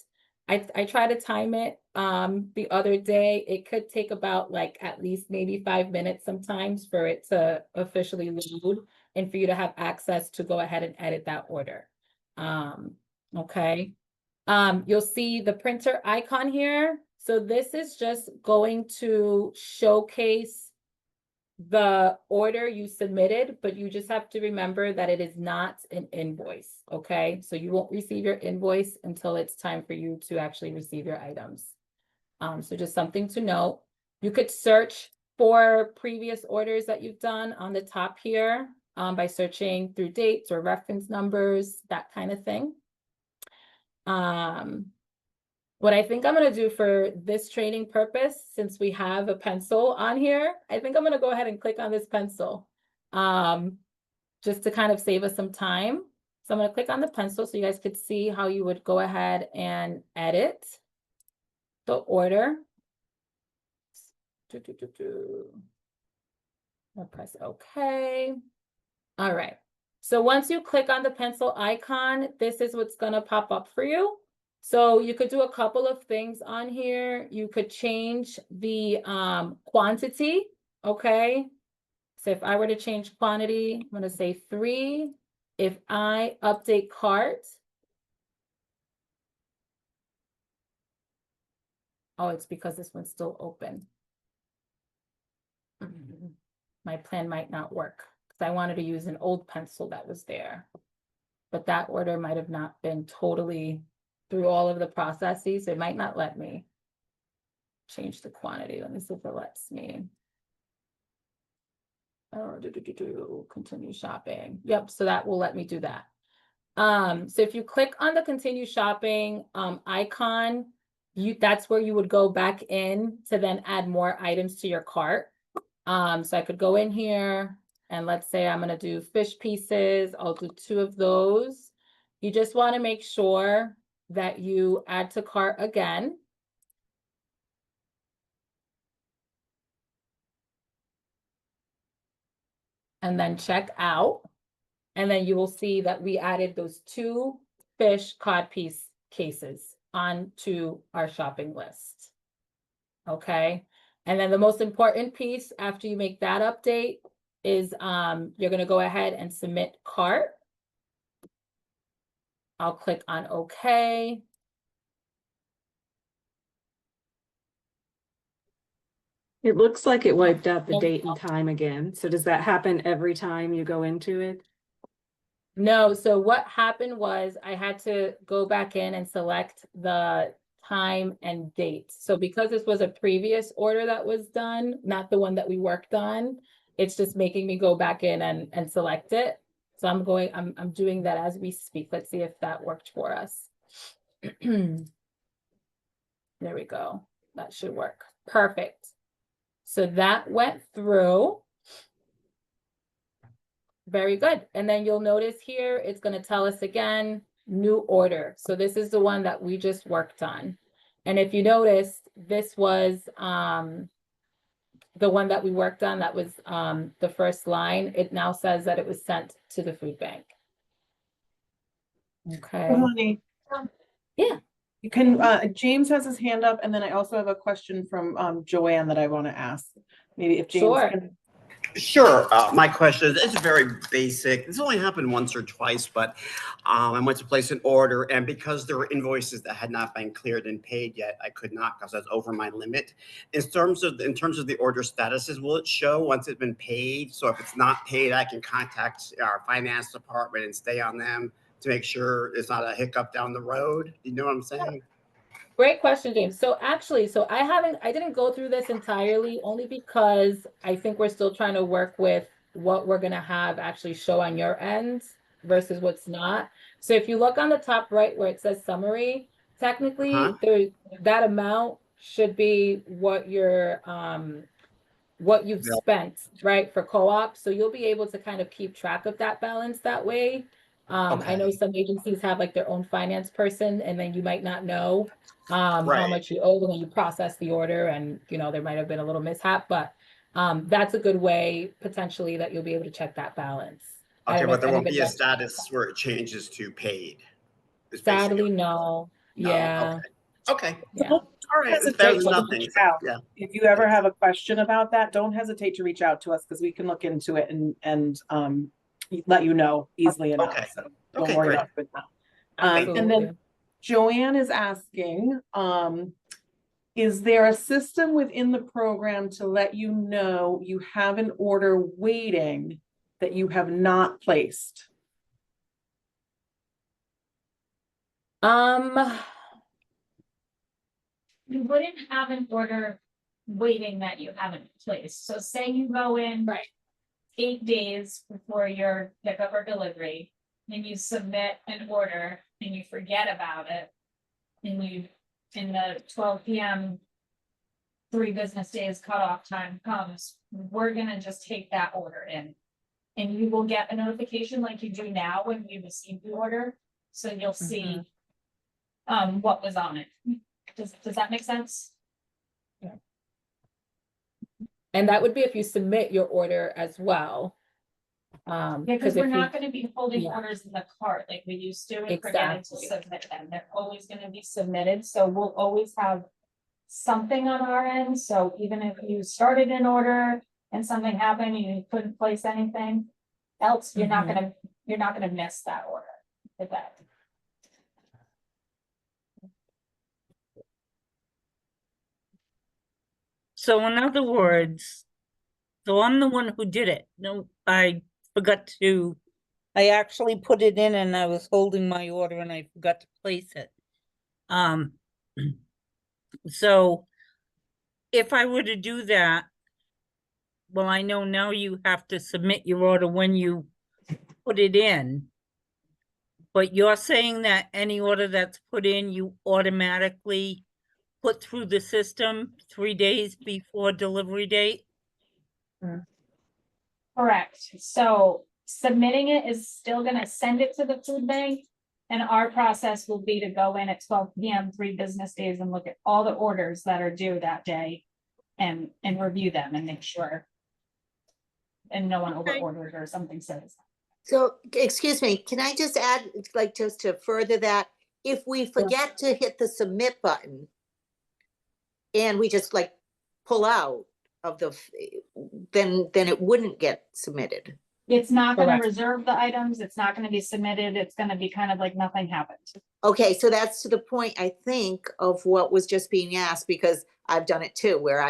I try to time it the other day. It could take about like at least maybe 5 minutes sometimes for it to officially load and for you to have access to go ahead and edit that order. Okay. You'll see the printer icon here. So this is just going to showcase the order you submitted, but you just have to remember that it is not an invoice, okay? So you won't receive your invoice until it's time for you to actually receive your items. So just something to note. You could search for previous orders that you've done on the top here by searching through dates or reference numbers, that kind of thing. What I think I'm going to do for this training purpose, since we have a pencil on here, I think I'm going to go ahead and click on this pencil just to kind of save us some time. So I'm going to click on the pencil so you guys could see how you would go ahead and edit the order. I'll press OK. All right. So once you click on the pencil icon, this is what's going to pop up for you. So you could do a couple of things on here. You could change the quantity, okay? So if I were to change quantity, I'm going to say 3. If I update cart, oh, it's because this one's still open. My plan might not work because I wanted to use an old pencil that was there. But that order might have not been totally through all of the processes. It might not let me change the quantity. Let me see if it lets me. Oh, continue shopping. Yep, so that will let me do that. So if you click on the continue shopping icon, that's where you would go back in to then add more items to your cart. So I could go in here and let's say I'm going to do fish pieces. I'll do 2 of those. You just want to make sure that you add to cart again. And then check out. And then you will see that we added those 2 fish codpiece cases onto our shopping list. Okay. And then the most important piece after you make that update is you're going to go ahead and submit cart. I'll click on OK. It looks like it wiped out the date and time again. So does that happen every time you go into it? No, so what happened was I had to go back in and select the time and date. So because this was a previous order that was done, not the one that we worked on, it's just making me go back in and select it. So I'm doing that as we speak. Let's see if that worked for us. There we go. That should work. Perfect. So that went through. Very good. And then you'll notice here, it's going to tell us again, new order. So this is the one that we just worked on. And if you notice, this was the one that we worked on, that was the first line. It now says that it was sent to the food bank. Okay. Honey, Yeah. you can, James has his hand up, and then I also have a question from Joanne that I want to ask. Maybe if James Sure. can. Sure. My question is, it's very basic. This only happened once or twice, but I went to place an order, and because there were invoices that had not been cleared and paid yet, I could not because I was over my limit. In terms of the order statuses, will it show once it's been paid? So if it's not paid, I can contact our finance department and stay on them to make sure it's not a hiccup down the road. You know what I'm saying? Great question, James. So actually, I didn't go through this entirely only because I think we're still trying to work with what we're gonna have actually show on your end versus what's not. So if you look on the top right where it says summary, technically that amount should be what you've spent, right, for co-op. So you'll be able to kind of keep track of that balance that way. I know some agencies have like their own finance person, and then you might not know how much you owe when you process the order, and there might have been a little mishap, but that's a good way potentially that you'll be able to check that balance. Okay, but there won't be a status where it changes to paid. Sadly, no. Yeah. Okay. Yeah. All right. It's better than nothing. Yeah. If you ever have a question about that, don't hesitate to reach out to us because we can look into it and let you know easily enough. Okay. So don't worry about it now. And then Joanne is asking, is there a system within the program to let you know you have an order waiting that you have not placed? You wouldn't have an order waiting that you haven't placed. So say you go in 8 days before your pickup or delivery, and you submit an order and you forget about it, and in the 12 p.m. 3 business days cutoff time comes, we're gonna just take that order in. And you will get a notification like you do now when you receive the order. So you'll see what was on it. Does that make sense? Yeah. And that would be if you submit your order as well. Because we're not going to be holding orders in the cart like we used to and forgetting to submit them. They're always going to be submitted. So we'll always have something on our end. So even if you started an order and something happened and you couldn't place anything else, you're not gonna miss that order. If that. So in other words, so I'm the one who did it. No, I actually put it in and I was holding my order and I forgot to place it. So if I were to do that, well, I know now you have to submit your order when you put it in. But you're saying that any order that's put in, you automatically put through the system 3 days before delivery date? Correct. So submitting it is still gonna send it to the food bank. And our process will be to go in at 12 p.m. 3 business days and look at all the orders that are due that day and review them and make sure. And no one over ordered or something says. So, excuse me, can I just add, like, just to further that, if we forget to hit the submit button and we just like pull out of then it wouldn't get submitted. It's not gonna reserve the items, it's not gonna be submitted, it's gonna be kind of like nothing happened. Okay, so that's to the point, I think, of what was just being asked, because I've done it too, where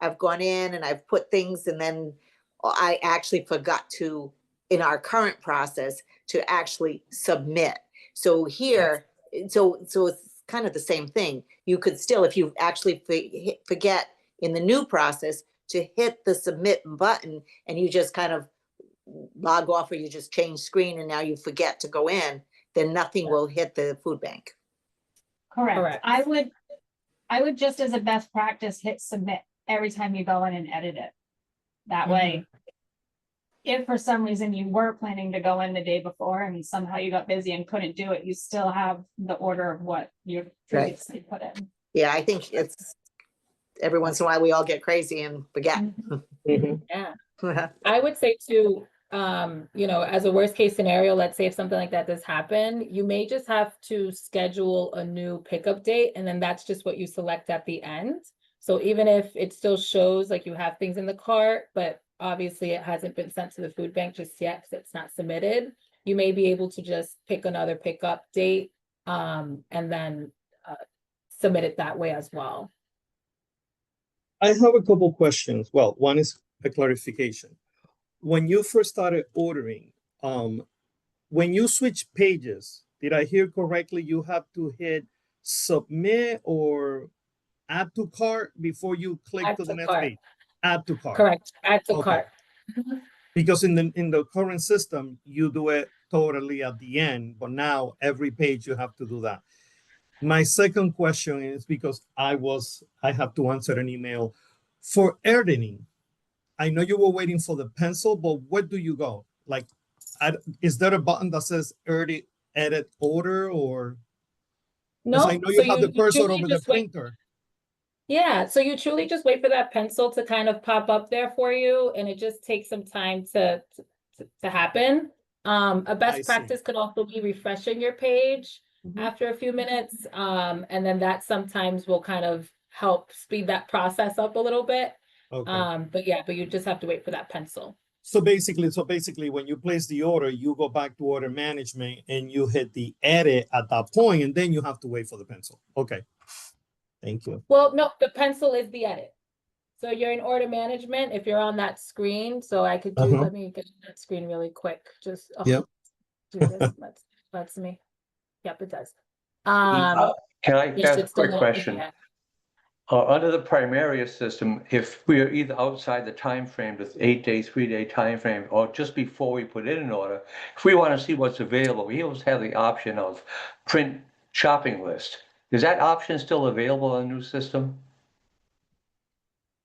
I've gone in and I've put things and then I actually forgot to, in our current process, to actually submit. So here, so it's kind of the same thing. You could still, if you actually forget in the new process to hit the submit button and you just kind of log off or you just change screen and now you forget to go in, then nothing will hit the food bank. Correct. I would just as a best practice hit submit every time you go in and edit it. That way, if for some reason you were planning to go in the day before and somehow you got busy and couldn't do it, you still have the order of what you previously put in. Yeah, I think it's, every once in a while, we all get crazy and forget. Yeah. I would say too, you know, as a worst case scenario, let's say if something like that does happen, you may just have to schedule a new pickup date, and then that's just what you select at the end. So even if it still shows like you have things in the cart, but obviously it hasn't been sent to the food bank just yet because it's not submitted, you may be able to just pick another pickup date, and then submit it that way as well. I have a couple questions. Well, one is a clarification. When you first started ordering, when you switch pages, did I hear correctly? You have to hit submit or add to cart before you click Add to the to next cart. page. Add to cart. Correct. Add to Okay. cart. Because in the current system, you do it totally at the end, but now every page you have to do that. My second question is because I have to answer an email for editing. I know you were waiting for the pencil, but where do you go? Like, is there a button that says edit order, or? No, I know so you have the cursor truly over the just wait. printer. Yeah, so you truly just wait for that pencil to kind of pop up there for you, and it just takes some time to happen. A I best see. practice could also be refreshing your page after a few minutes, and then that sometimes will kind of help speed that process up a little bit. Okay. But you just have to wait for that pencil. So basically, when you place the order, you go back to order management and you hit the edit at that point, and then you have to wait for the pencil. Okay. Thank you. Well, no, the pencil is the edit. So you're in order management if you're on that screen. So I could do, let me get that screen really quick. Just Yep. do this. Let's me. Yep, it does. Can I you ask should a still quick let it question? begin. Under the Primaria system, if we are either outside the time frame, the 8-day, 3-day time frame, or just before we put in an order, if we want to see what's available, we always have the option of print shopping list. Is that option still available in the new system?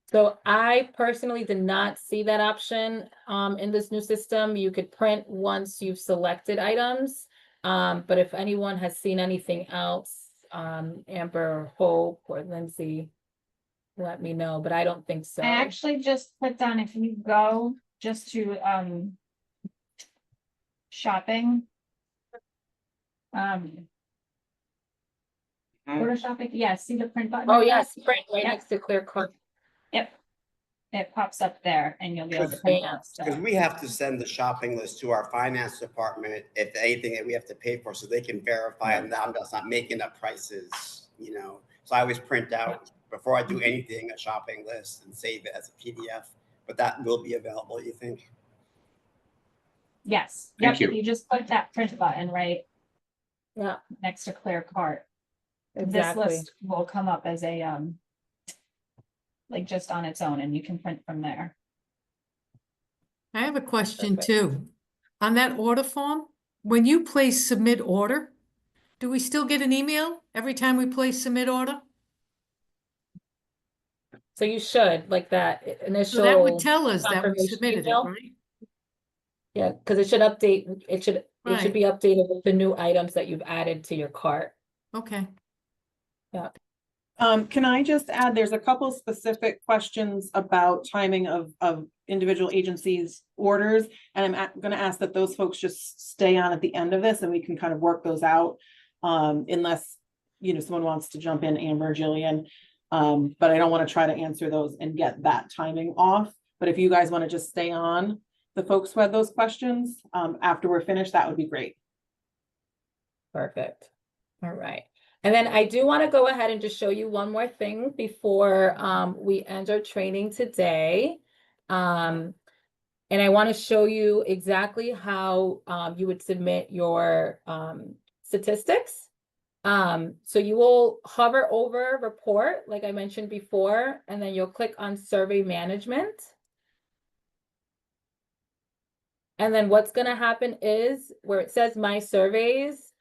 So I personally did not see that option in this new system. You could print once you've selected items. But if anyone has seen anything else, Amber, Hope, or Lindsay, let me know, but I don't think so. I actually just put down, if you go just to shopping. Order shopping, yeah, see the print button? Oh right yes, there? print right Yep. next to clear code. Yep. It pops up there and you'll be able to print out stuff. Because we have to send the shopping list to our finance department if anything that we have to pay for, so they can verify and I'm just not making up prices, you know. So I always print out before I do anything, a shopping list and save it as a PDF, but that will be available, you think? Yes, Thank yep, you. you just click that print button right next to clear cart. This Exactly. list will come up as a like just on its own and you can print from there. I have a question too. On that order form, when you place submit order, do we still get an email every time we place submit order? So you should, like that initial. So that would tell us that we confirmation submitted it, email. right? Yeah, because it should update, it should Right. be updated with the new items that you've added to your cart. Okay. Yeah. Can I just add, there's a couple specific questions about timing of individual agencies' orders. And I'm gonna ask that those folks just stay on at the end of this and we can kind of work those out. Unless, you know, someone wants to jump in, Amber, Jillian. But I don't want to try to answer those and get that timing off. But if you guys want to just stay on, the folks who had those questions, after we're finished, that would be great. Perfect. All right. And then I do want to go ahead and just show you one more thing before we end our training today. And I want to show you exactly how you would submit your statistics. So you will hover over report, like I mentioned before, and then you'll click on survey management. And then what's going to happen is where it says my surveys,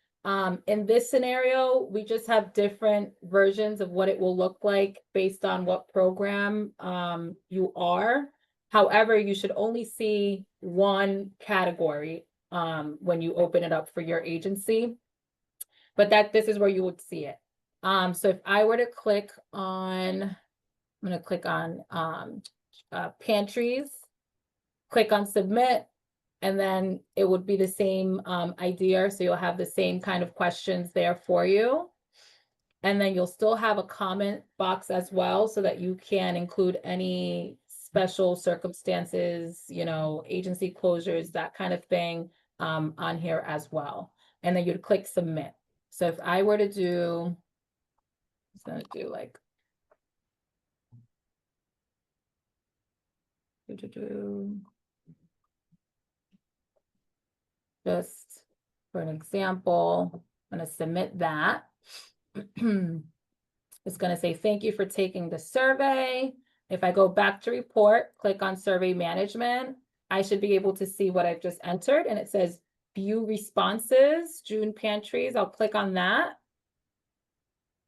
In this scenario, we just have different versions of what it will look like based on what program you are. However, you should only see one category when you open it up for your agency. But this is where you would see it. So if I were to click on, I'm going to click on pantries, click on submit, and then it would be the same idea. So you'll have the same kind of questions there for you. And then you'll still have a comment box as well so that you can include any special circumstances, you know, agency closures, that kind of thing on here as well. And then you'd click submit. So if I were to do, I'm just gonna do like, just for an example, I'm gonna submit that. It's gonna say, thank you for taking the survey. If I go back to report, click on survey management, I should be able to see what I've just entered, and it says view responses, June pantries. I'll click on that.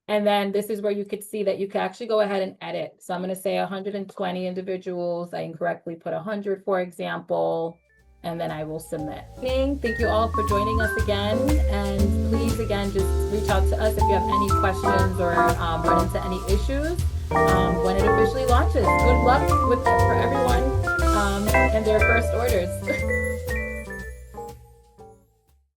And then this is where you could see that you can actually go ahead and edit. So I'm going to say 120 individuals. I incorrectly put 100, for example, and then I will submit. Thank you all for joining us again. And please, again, just reach out to us if you have any questions or run into any issues when it officially launches. Good luck with it for everyone and their first orders.